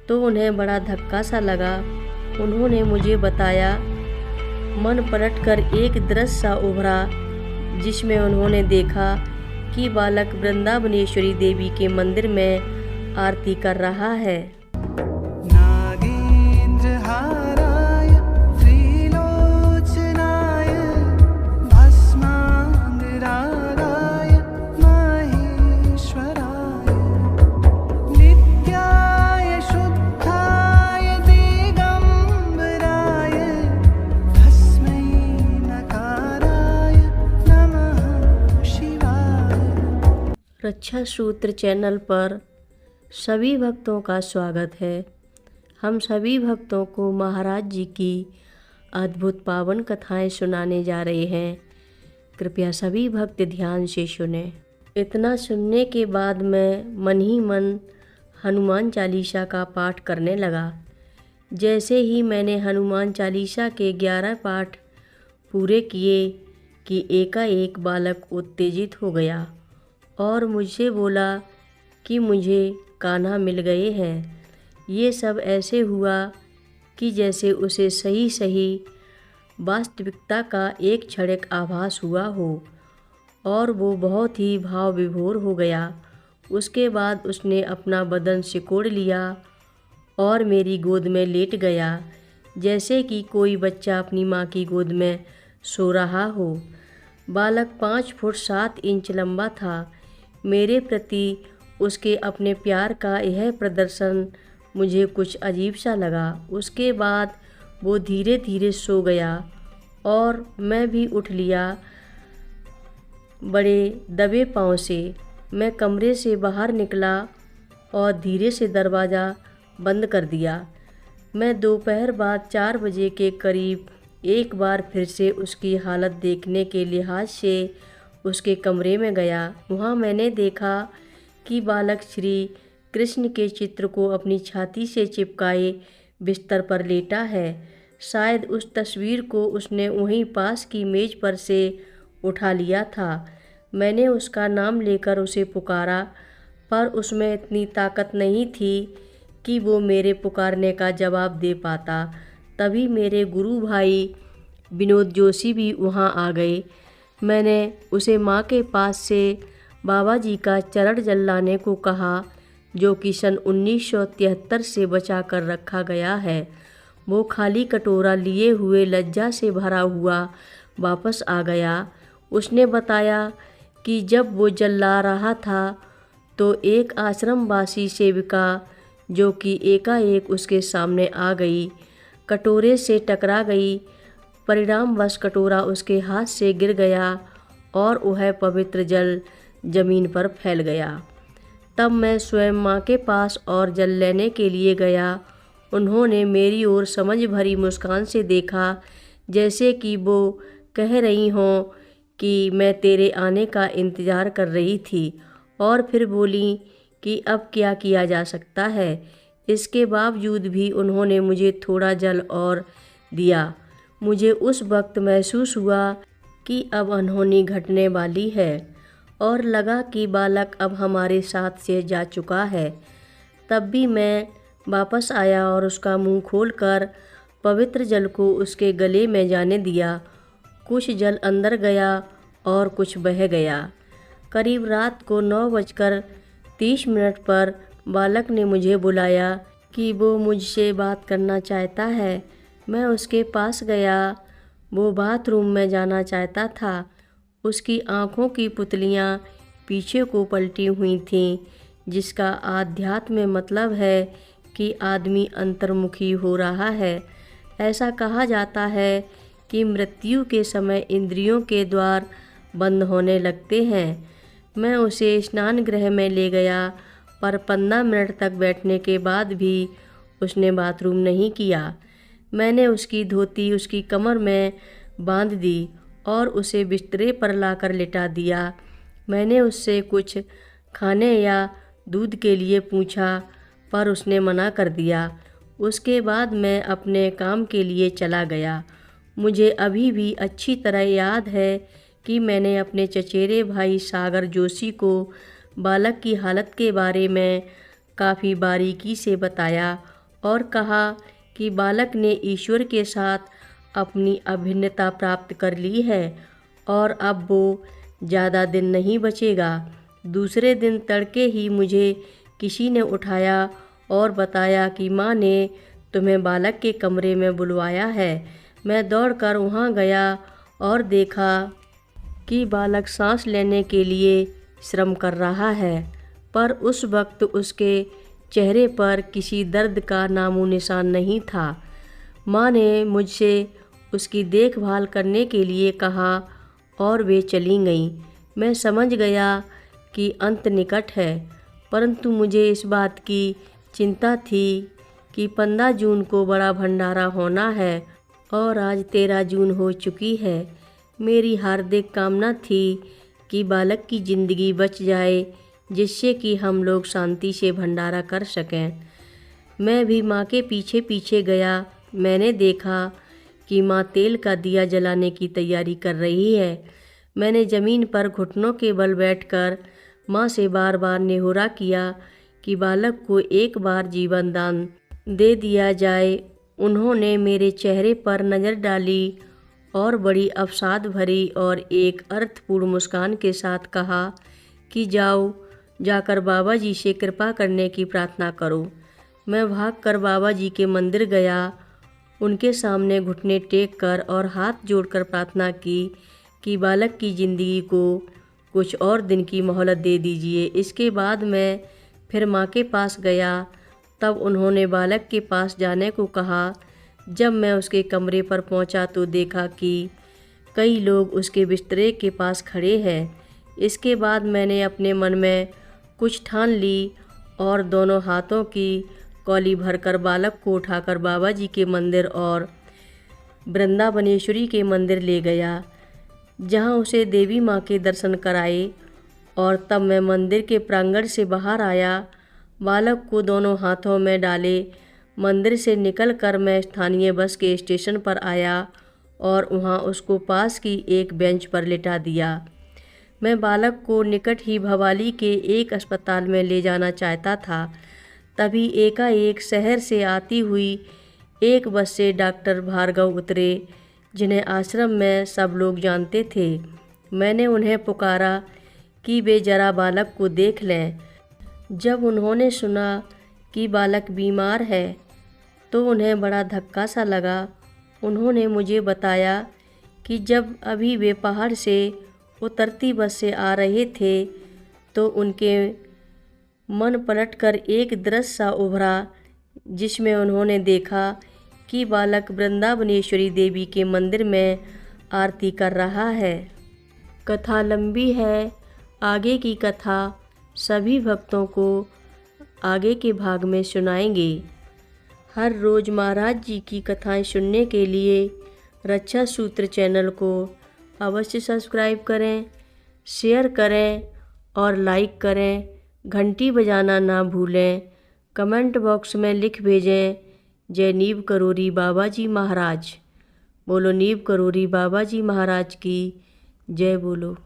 तो उन्हें बड़ा धक्का सा लगा। उन्होंने मुझे बताया। मन पलटकर एक दृश्य सा उभरा जिसमें उन्होंने देखा कि बालक वृंदावनेश्वरी देवी के मंदिर में आरती कर रहा है। नागेंद्रहाराय त्रिलोचनाय भस्मांगरागाय महेश्वराय नित्याय शुद्धाय दिगंबराय तस्मै नकाराय नमः शिवाय। रक्षा सूत्र चैनल पर सभी भक्तों का स्वागत है। हम सभी भक्तों को महाराज जी की अद्भुत पावन कथाएं सुनाने जा रहे हैं। कृपया सभी भक्त ध्यान से सुने। इतना सुनने के बाद मैं मन ही मन हनुमान चालीसा का पाठ करने लगा। जैसे ही मैंने हनुमान चालीसा के 11 पाठ पूरे किए कि एकाएक बालक उत्तेजित हो गया और मुझसे बोला कि मुझे कान्हा मिल गए हैं। ये सब ऐसे हुआ कि जैसे उसे सही सही वास्तविकता का एक क्षणिक आभास हुआ हो और वो बहुत ही भाव विभोर हो गया। उसके बाद उसने अपना बदन सिकोड़ लिया और मेरी गोद में लेट गया, जैसे कि कोई बच्चा अपनी माँ की गोद में सो रहा हो। बालक 5 फुट 7 इंच लंबा था। मेरे प्रति उसके अपने प्यार का यह प्रदर्शन मुझे कुछ अजीब सा लगा। उसके बाद वो धीरे धीरे सो गया और मैं भी उठ लिया। बड़े दबे पाँव से मैं कमरे से बाहर निकला और धीरे से दरवाज़ा बंद कर दिया। मैं दोपहर बाद 4 बजे के करीब एक बार फिर से उसकी हालत देखने के लिहाज से उसके कमरे में गया। वहाँ मैंने देखा कि बालक श्री कृष्ण के चित्र को अपनी छाती से चिपकाए बिस्तर पर लेटा है। शायद उस तस्वीर को उसने वहीं पास की मेज पर से उठा लिया था। मैंने उसका नाम लेकर उसे पुकारा, पर उसमें इतनी ताकत नहीं थी कि वो मेरे पुकारने का जवाब दे पाता। तभी मेरे गुरु भाई विनोद जोशी भी वहाँ आ गए। मैंने उसे माँ के पास से बाबा जी का चरण जल लाने को कहा, जो कि सन 1973 से बचा कर रखा गया है। वो खाली कटोरा लिए हुए लज्जा से भरा हुआ वापस आ गया। उसने बताया कि जब वो जल ला रहा था तो एक आश्रमवासी सेविका, जो कि एकाएक उसके सामने आ गई, कटोरे से टकरा गई। परिणामवश कटोरा उसके हाथ से गिर गया और वह पवित्र जल जमीन पर फैल गया। तब मैं स्वयं माँ के पास और जल लेने के लिए गया। उन्होंने मेरी ओर समझ भरी मुस्कान से देखा, जैसे कि वो कह रही हों कि मैं तेरे आने का इंतज़ार कर रही थी, और फिर बोली कि अब क्या किया जा सकता है। इसके बावजूद भी उन्होंने मुझे थोड़ा जल और दिया। मुझे उस वक्त महसूस हुआ कि अब अनहोनी घटने वाली है और लगा कि बालक अब हमारे साथ से जा चुका है। तब भी मैं वापस आया और उसका मुंह खोलकर पवित्र जल को उसके गले में जाने दिया। कुछ जल अंदर गया और कुछ बह गया। करीब रात को 9:30 पर बालक ने मुझे बुलाया कि वो मुझसे बात करना चाहता है। मैं उसके पास गया। वो बाथरूम में जाना चाहता था। उसकी आँखों की पुतलियाँ पीछे को पलटी हुई थीं, जिसका आध्यात्म में मतलब है कि आदमी अंतर्मुखी हो रहा है। ऐसा कहा जाता है कि मृत्यु के समय इंद्रियों के द्वार बंद होने लगते हैं। मैं उसे स्नान गृह में ले गया, पर 15 मिनट तक बैठने के बाद भी उसने बाथरूम नहीं किया। मैंने उसकी धोती उसकी कमर में बांध दी और उसे बिस्तरे पर लाकर लिटा दिया। मैंने उससे कुछ खाने या दूध के लिए पूछा, पर उसने मना कर दिया। उसके बाद मैं अपने काम के लिए चला गया। मुझे अभी भी अच्छी तरह याद है कि मैंने अपने चचेरे भाई सागर जोशी को बालक की हालत के बारे में काफ़ी बारीकी से बताया और कहा कि बालक ने ईश्वर के साथ अपनी अभिन्नता प्राप्त कर ली है और अब वो ज़्यादा दिन नहीं बचेगा। दूसरे दिन तड़के ही मुझे किसी ने उठाया और बताया कि माँ ने तुम्हें बालक के कमरे में बुलवाया है। मैं दौड़कर वहाँ गया और देखा कि बालक सांस लेने के लिए श्रम कर रहा है, पर उस वक्त उसके चेहरे पर किसी दर्द का नामो निशान नहीं था। माँ ने मुझसे उसकी देखभाल करने के लिए कहा और वे चली गईं। मैं समझ गया कि अंत निकट है, परंतु मुझे इस बात की चिंता थी कि 15 जून को बड़ा भंडारा होना है और आज 13 जून हो चुकी है। मेरी हार्दिक कामना थी कि बालक की ज़िंदगी बच जाए, जिससे कि हम लोग शांति से भंडारा कर सकें। मैं भी माँ के पीछे पीछे गया। मैंने देखा कि माँ तेल का दिया जलाने की तैयारी कर रही है। मैंने ज़मीन पर घुटनों के बल बैठकर माँ से बार बार निहोरा किया कि बालक को एक बार जीवन दान दे दिया जाए। उन्होंने मेरे चेहरे पर नज़र डाली और बड़ी अवसाद भरी और एक अर्थपूर्ण मुस्कान के साथ कहा कि जाकर बाबा जी से कृपा करने की प्रार्थना करो। मैं भागकर बाबा जी के मंदिर गया। उनके सामने घुटने टेक कर और हाथ जोड़कर प्रार्थना की कि बालक की ज़िंदगी को कुछ और दिन की मोहलत दे दीजिए। इसके बाद मैं फिर माँ के पास गया। तब उन्होंने बालक के पास जाने को कहा। जब मैं उसके कमरे पर पहुंचा तो देखा कि कई लोग उसके बिस्तरे के पास खड़े हैं। इसके बाद मैंने अपने मन में कुछ ठान ली और दोनों हाथों की कौली भरकर बालक को उठाकर बाबा जी के मंदिर और वृंदावनेश्वरी के मंदिर ले गया, जहां उसे देवी माँ के दर्शन कराए। और तब मैं मंदिर के प्रांगण से बाहर आया, बालक को दोनों हाथों में डाले मंदिर से निकलकर मैं स्थानीय बस के स्टेशन पर आया और वहां उसको पास की एक बेंच पर लिटा दिया। मैं बालक को निकट ही भवाली के एक अस्पताल में ले जाना चाहता था। तभी एकाएक शहर से आती हुई एक बस से डॉक्टर भार्गव उतरे, जिन्हें आश्रम में सब लोग जानते थे। मैंने उन्हें पुकारा कि वे जरा बालक को देख लें। जब उन्होंने सुना कि बालक बीमार है तो उन्हें बड़ा धक्का सा लगा। उन्होंने मुझे बताया कि जब अभी वे पहाड़ से उतरती बस से आ रहे थे तो उनके मन पलटकर एक दृश्य सा उभरा, जिसमें उन्होंने देखा कि बालक वृंदावनेश्वरी देवी के मंदिर में आरती कर रहा है। कथा लंबी है, आगे की कथा सभी भक्तों को आगे के भाग में सुनाएंगे। हर रोज़ महाराज जी की कथाएं सुनने के लिए रक्षा सूत्र चैनल को अवश्य सब्सक्राइब करें, शेयर करें और लाइक करें। घंटी बजाना ना भूलें। कमेंट बॉक्स में लिख भेजें, जय नीव करोरी बाबा जी महाराज। बोलो नीव करोरी बाबा जी महाराज की जय। बोलो।